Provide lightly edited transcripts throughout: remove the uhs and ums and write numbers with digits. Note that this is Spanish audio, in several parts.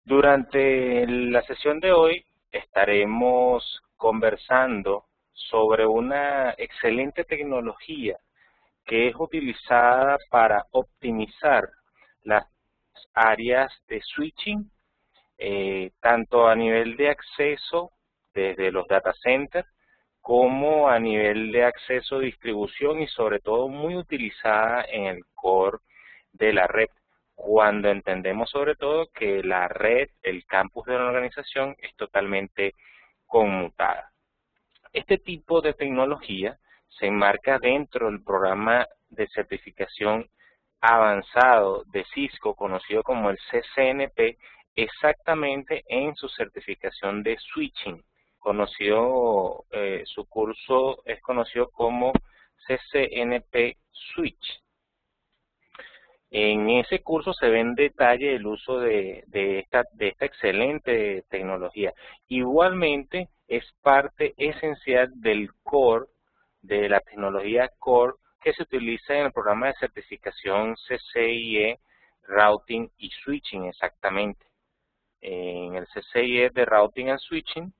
Durante la sesión de hoy estaremos conversando sobre una excelente tecnología que es utilizada para optimizar las áreas de switching, tanto a nivel de acceso desde los data centers como a nivel de acceso, distribución y sobre todo muy utilizada en el core de la red, cuando entendemos sobre todo que la red, el campus de una organización es totalmente conmutada. Este tipo de tecnología se enmarca dentro del programa de certificación avanzado de Cisco, conocido como el CCNP, exactamente en su certificación de switching, conocido, su curso es conocido como CCNP Switch. En ese curso se ve en detalle el uso de esta excelente tecnología. Igualmente es parte esencial del core, de la tecnología core que se utiliza en el programa de certificación CCIE, Routing y Switching exactamente. En el CCIE de Routing and Switching,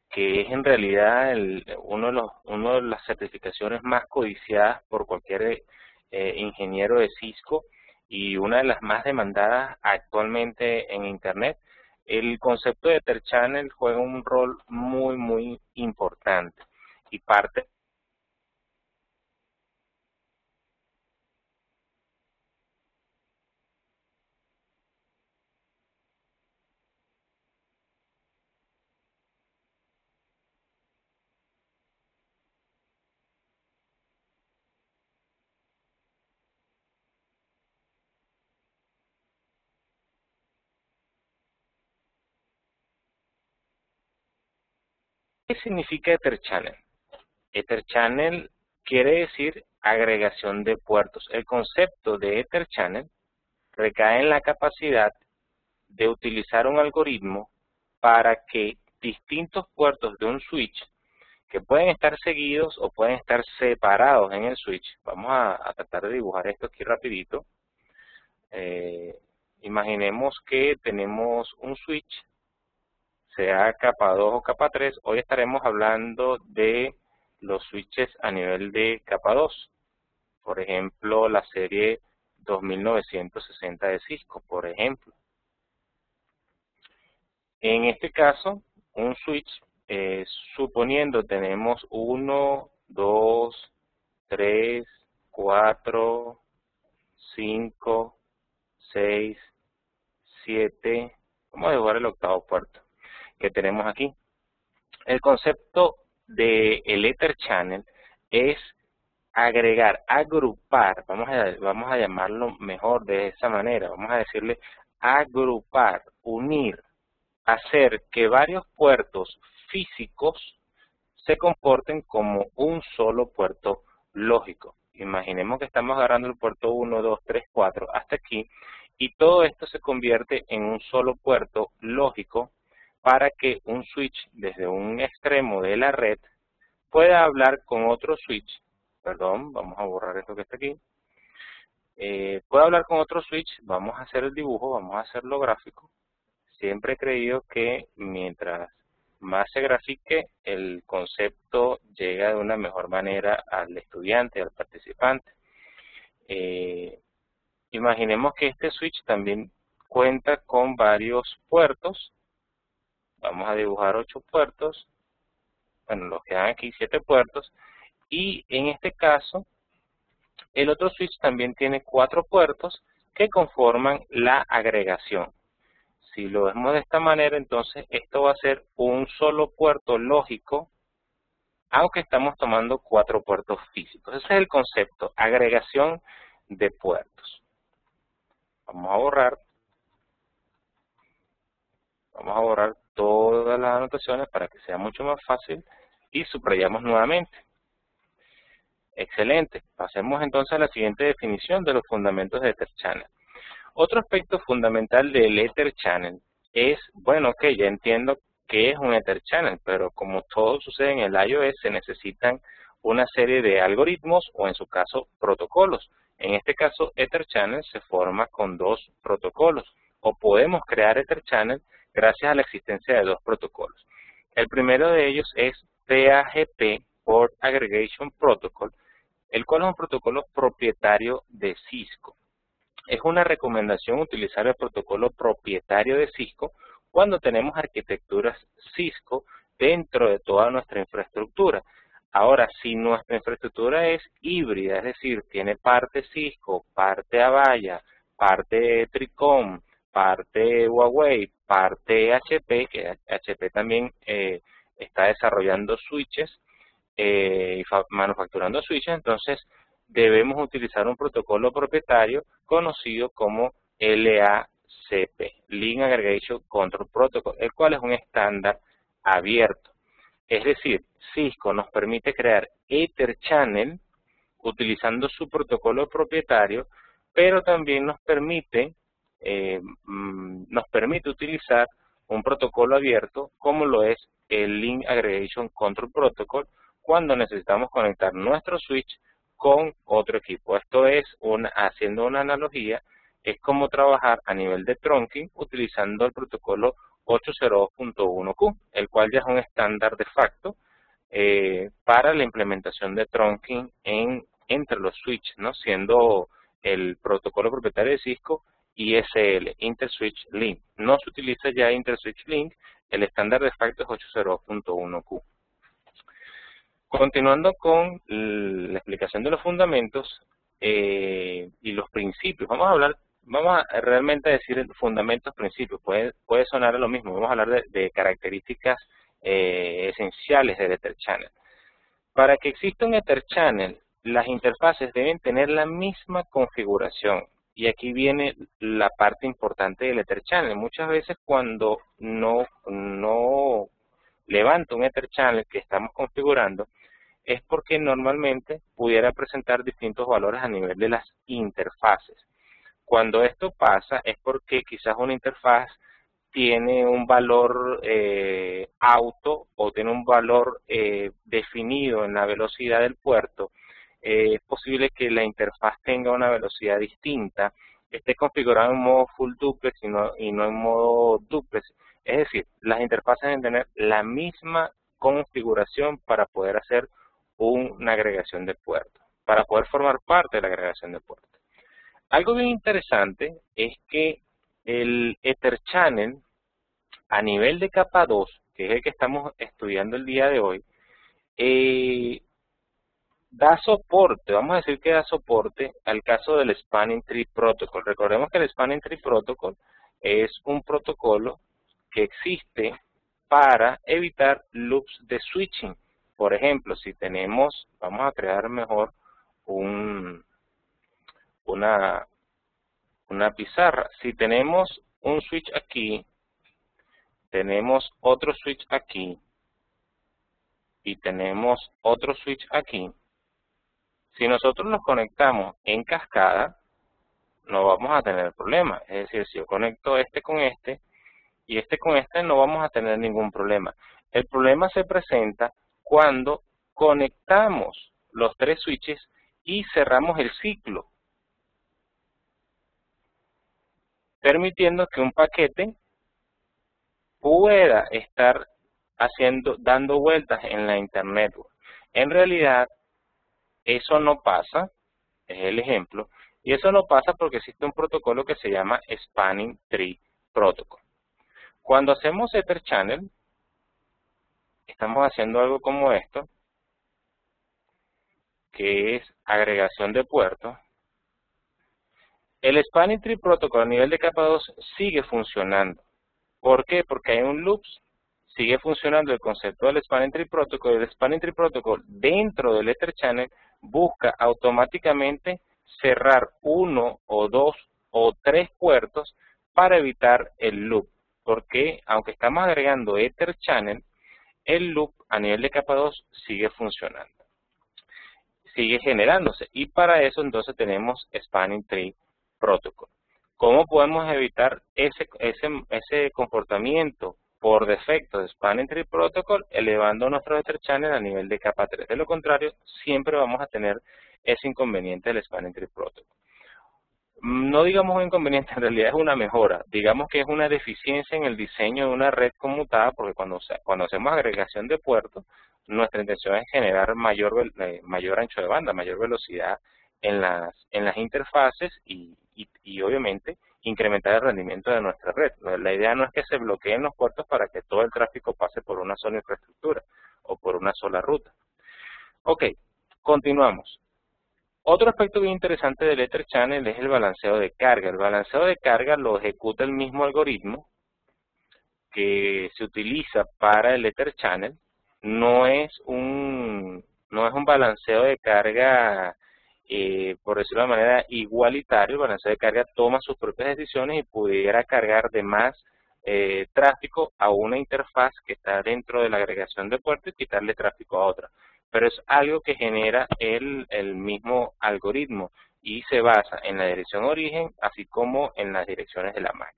que es en realidad uno de las certificaciones más codiciadas por cualquier ingeniero de Cisco y una de las más demandadas actualmente en Internet. El concepto de Ether Channel juega un rol muy importante y parte ¿Qué significa Ether Channel? Ether Channel quiere decir agregación de puertos. El concepto de Ether Channel recae en la capacidad de utilizar un algoritmo para que distintos puertos de un switch, que pueden estar seguidos o pueden estar separados en el switch. Vamos a tratar de dibujar esto aquí rapidito. Imaginemos que tenemos un switch, sea capa 2 o capa 3. Hoy estaremos hablando de los switches a nivel de capa 2. Por ejemplo, la serie 2960 de Cisco, por ejemplo. En este caso, un switch, suponiendo tenemos 1, 2, 3, 4, 5, 6, 7, vamos a dibujar el octavo puerto que tenemos aquí. El concepto de el Ether Channel es agregar, agrupar, vamos a llamarlo mejor de esa manera, vamos a decirle agrupar, unir, hacer que varios puertos físicos se comporten como un solo puerto lógico. Imaginemos que estamos agarrando el puerto 1, 2, 3, 4 hasta aquí y todo esto se convierte en un solo puerto lógico para que un switch desde un extremo de la red pueda hablar con otro switch. Perdón, vamos a borrar esto que está aquí. Puede hablar con otro switch, vamos a hacer el dibujo, vamos a hacerlo gráfico. Siempre he creído que mientras más se grafique, el concepto llega de una mejor manera al estudiante, al participante. Imaginemos que este switch también cuenta con varios puertos. Vamos a dibujar 8 puertos. Bueno, nos quedan aquí 7 puertos. Y en este caso, el otro switch también tiene 4 puertos que conforman la agregación. Si lo vemos de esta manera, entonces esto va a ser un solo puerto lógico, aunque estamos tomando 4 puertos físicos. Ese es el concepto, agregación de puertos. Vamos a borrar todas las anotaciones para que sea mucho más fácil y subrayamos nuevamente. Excelente. Pasemos entonces a la siguiente definición de los fundamentos de Ether Channel. Otro aspecto fundamental del Ether Channel es, bueno, ok, ya entiendo qué es un Ether Channel, pero como todo sucede en el iOS, se necesitan una serie de algoritmos o en su caso protocolos. En este caso, Ether Channel se forma con 2 protocolos, o podemos podemos crear Ether Channel gracias a la existencia de dos protocolos. El primero de ellos es PAGP, Port Aggregation Protocol, el cual es un protocolo propietario de Cisco. Es una recomendación utilizar el protocolo propietario de Cisco cuando tenemos arquitecturas Cisco dentro de toda nuestra infraestructura. Ahora, si nuestra infraestructura es híbrida, es decir, tiene parte Cisco, parte Avaya, parte Tricom, parte Huawei, parte HP, que HP también está desarrollando switches y manufacturando switches, entonces debemos utilizar un protocolo propietario conocido como LACP, Link Aggregation Control Protocol, el cual es un estándar abierto. Es decir, Cisco nos permite crear Ether Channel utilizando su protocolo propietario, pero también nos permite utilizar un protocolo abierto como lo es el Link Aggregation Control Protocol cuando necesitamos conectar nuestro switch con otro equipo. Esto es, haciendo una analogía, es como trabajar a nivel de trunking utilizando el protocolo 802.1q, el cual ya es un estándar de facto para la implementación de trunking entre los switches, ¿no? Siendo el protocolo propietario de Cisco ISL, Interswitch Link. No se utiliza ya Interswitch Link, el estándar de facto es 802.1q. Continuando con la explicación de los fundamentos y los principios, vamos a realmente decir fundamentos, principios, puede sonar a lo mismo, vamos a hablar de características esenciales del Ether Channel. Para que exista un Ether Channel, las interfaces deben tener la misma configuración. Y aquí viene la parte importante del Ether Channel. Muchas veces cuando no levanto un Ether Channel que estamos configurando, es porque normalmente pudiera presentar distintos valores a nivel de las interfaces. Cuando esto pasa es porque quizás una interfaz tiene un valor auto o tiene un valor definido en la velocidad del puerto. Es posible que la interfaz tenga una velocidad distinta, esté configurada en modo full duplex y no en modo duplex. Es decir, las interfaces deben tener la misma configuración para poder hacer una agregación de puertos, para poder formar parte de la agregación de puertos. Algo bien interesante es que el Ether Channel a nivel de capa 2, que es el que estamos estudiando el día de hoy, da soporte, vamos a decir que da soporte al caso del Spanning Tree Protocol. Recordemos que el Spanning Tree Protocol es un protocolo que existe para evitar loops de switching. Por ejemplo, si tenemos, vamos a crear mejor una pizarra. Si tenemos un switch aquí, tenemos otro switch aquí y tenemos otro switch aquí. Si nosotros los conectamos en cascada, no vamos a tener problema. Es decir, si yo conecto este con este y este con este, no vamos a tener ningún problema. El problema se presenta cuando conectamos los tres switches y cerramos el ciclo, permitiendo que un paquete pueda estar dando vueltas en la Internet. En realidad, eso no pasa, es el ejemplo, y eso no pasa porque existe un protocolo que se llama Spanning Tree Protocol. Cuando hacemos Ether Channel, estamos haciendo algo como esto, que es agregación de puertos. El Spanning Tree Protocol a nivel de capa 2 sigue funcionando. ¿Por qué? Porque hay un loops, sigue funcionando el concepto del Spanning Tree Protocol. El Spanning Tree Protocol dentro del Ether Channel busca automáticamente cerrar uno o dos o tres puertos para evitar el loop. Porque aunque estamos agregando Ether Channel, el loop a nivel de capa 2 sigue funcionando, sigue generándose, y para eso entonces tenemos Spanning Tree Protocol. ¿Cómo podemos evitar ese comportamiento por defecto de Spanning Tree Protocol? Elevando nuestro Ether Channel a nivel de capa 3. De lo contrario, siempre vamos a tener ese inconveniente del Spanning Tree Protocol. No digamos un inconveniente, en realidad es una mejora. Digamos que es una deficiencia en el diseño de una red conmutada, porque cuando hacemos agregación de puertos, nuestra intención es generar mayor ancho de banda, mayor velocidad en las interfaces y obviamente incrementar el rendimiento de nuestra red. La idea no es que se bloqueen los puertos para que todo el tráfico pase por una sola infraestructura o por una sola ruta. Ok, continuamos. Otro aspecto bien interesante del Ether Channel es el balanceo de carga. El balanceo de carga lo ejecuta el mismo algoritmo que se utiliza para el Ether Channel. No es un balanceo de carga, por decirlo de manera igualitario. El balanceo de carga toma sus propias decisiones y pudiera cargar de más tráfico a una interfaz que está dentro de la agregación de puertos y quitarle tráfico a otra. Pero es algo que genera el mismo algoritmo y se basa en la dirección origen, así como en las direcciones de la MAC.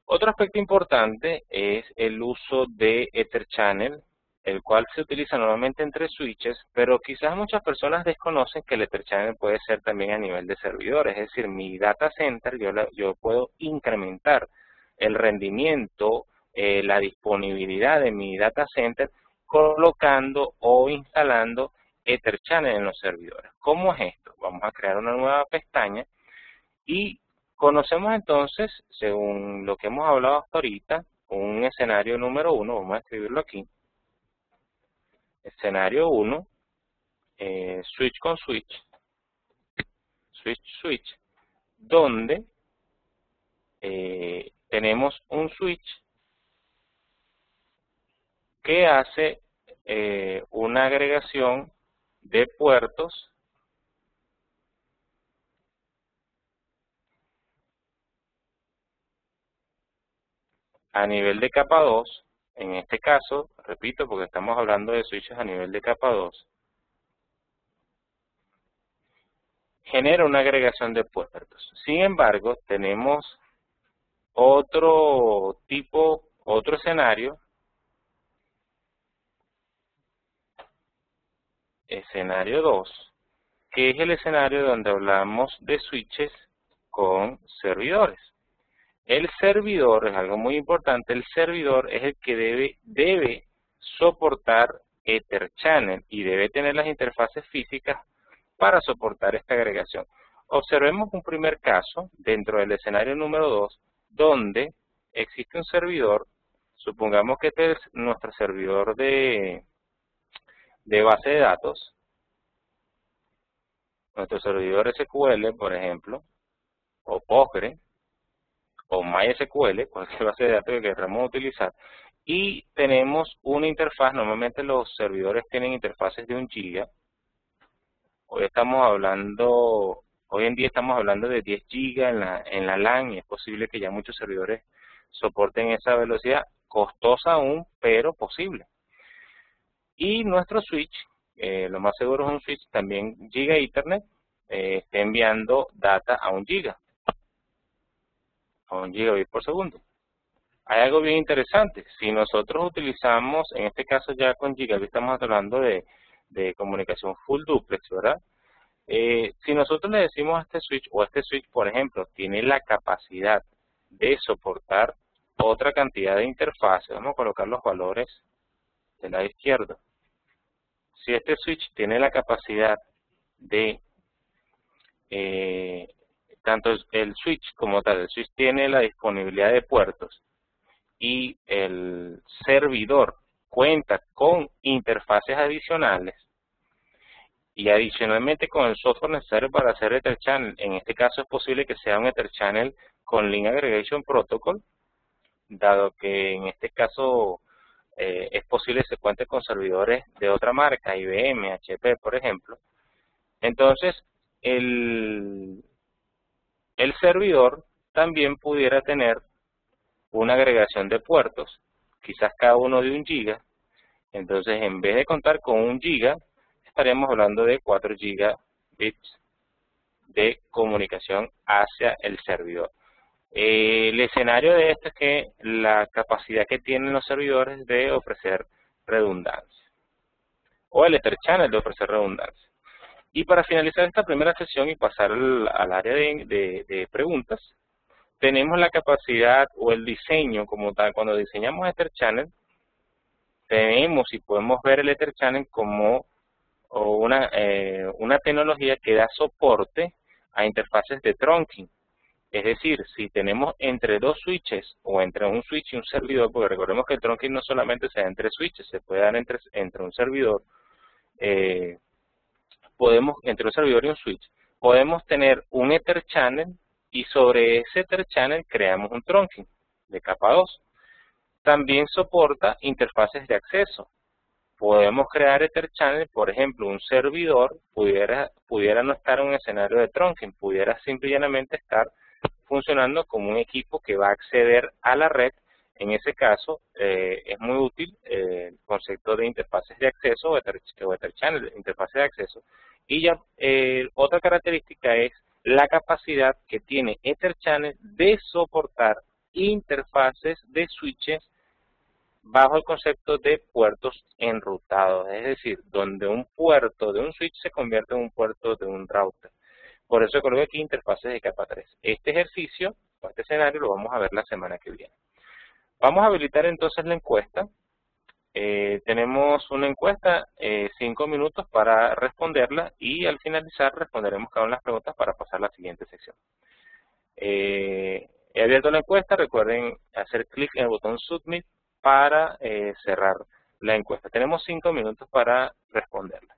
Otro aspecto importante es el uso de Ether Channel, el cual se utiliza normalmente entre switches, pero quizás muchas personas desconocen que el Ether Channel puede ser también a nivel de servidores, es decir, mi data center yo puedo incrementar el rendimiento, la disponibilidad de mi data center colocando o instalando Ether Channel en los servidores. ¿Cómo es esto? Vamos a crear una nueva pestaña y conocemos entonces, según lo que hemos hablado hasta ahorita, un escenario número 1, vamos a escribirlo aquí. Escenario 1, switch con switch, switch, donde tenemos un switch que hace una agregación de puertos a nivel de capa 2, en este caso, repito, porque estamos hablando de switches a nivel de capa 2, genera una agregación de puertos. Sin embargo, tenemos otro escenario, escenario 2, que es el escenario donde hablamos de switches con servidores. El servidor es algo muy importante, el servidor es el que debe soportar Ether Channel y debe tener las interfaces físicas para soportar esta agregación. Observemos un primer caso dentro del escenario número 2, donde existe un servidor, supongamos que este es nuestro servidor de base de datos, nuestro servidor SQL, por ejemplo, o Postgre, o MySQL, cualquier base de datos que queramos utilizar, y tenemos una interfaz. Normalmente los servidores tienen interfaces de 1 GB. Hoy en día estamos hablando de 10 GB en la LAN, y es posible que ya muchos servidores soporten esa velocidad, costosa aún, pero posible. Y nuestro switch, lo más seguro es un switch también Giga Ethernet, está enviando data a 1 GB. A 1 gigabit por segundo. Hay algo bien interesante. Si nosotros utilizamos, en este caso ya con gigabit estamos hablando de comunicación full duplex, ¿verdad? Si nosotros le decimos a este switch, por ejemplo, tiene la capacidad de soportar otra cantidad de interfaces, vamos a colocar los valores del lado izquierdo. Si este switch tiene la capacidad de tanto el switch como tal, el switch tiene la disponibilidad de puertos y el servidor cuenta con interfaces adicionales y adicionalmente con el software necesario para hacer Ether Channel. En este caso es posible que sea un Ether Channel con Link Aggregation Protocol, dado que en este caso es posible que se cuente con servidores de otra marca, IBM, HP, por ejemplo. Entonces, el servidor también pudiera tener una agregación de puertos, quizás cada uno de 1 GB. Entonces, en vez de contar con 1 GB, estaríamos hablando de 4 gigabits de comunicación hacia el servidor. El escenario de esto es que la capacidad que tienen los servidores de ofrecer redundancia, o el Ether Channel de ofrecer redundancia. Y para finalizar esta primera sesión y pasar al área de preguntas, tenemos la capacidad o el diseño como tal. Cuando diseñamos Ether Channel, tenemos y podemos ver el Ether Channel como una tecnología que da soporte a interfaces de trunking. Es decir, si tenemos entre dos switches o entre un switch y un servidor, porque recordemos que el trunking no solamente se da entre switches, se puede dar entre un servidor, entre un servidor y un switch, podemos tener un Ether Channel y sobre ese Ether Channel creamos un trunking de capa 2. También soporta interfaces de acceso. Podemos crear Ether Channel, por ejemplo, un servidor pudiera no estar en un escenario de trunking, pudiera simple y llanamente estar funcionando como un equipo que va a acceder a la red. En ese caso, es muy útil el concepto de interfaces de acceso o Ether Channel, interfaces de acceso. Y ya otra característica es la capacidad que tiene Ether Channel de soportar interfaces de switches bajo el concepto de puertos enrutados, es decir, donde un puerto de un switch se convierte en un puerto de un router. Por eso coloco aquí interfaces de capa 3. Este ejercicio, o este escenario, lo vamos a ver la semana que viene. Vamos a habilitar entonces la encuesta. Tenemos una encuesta, 5 minutos para responderla y al finalizar responderemos cada una de las preguntas para pasar a la siguiente sección. He abierto la encuesta, recuerden hacer clic en el botón Submit para cerrar la encuesta. Tenemos 5 minutos para responderla.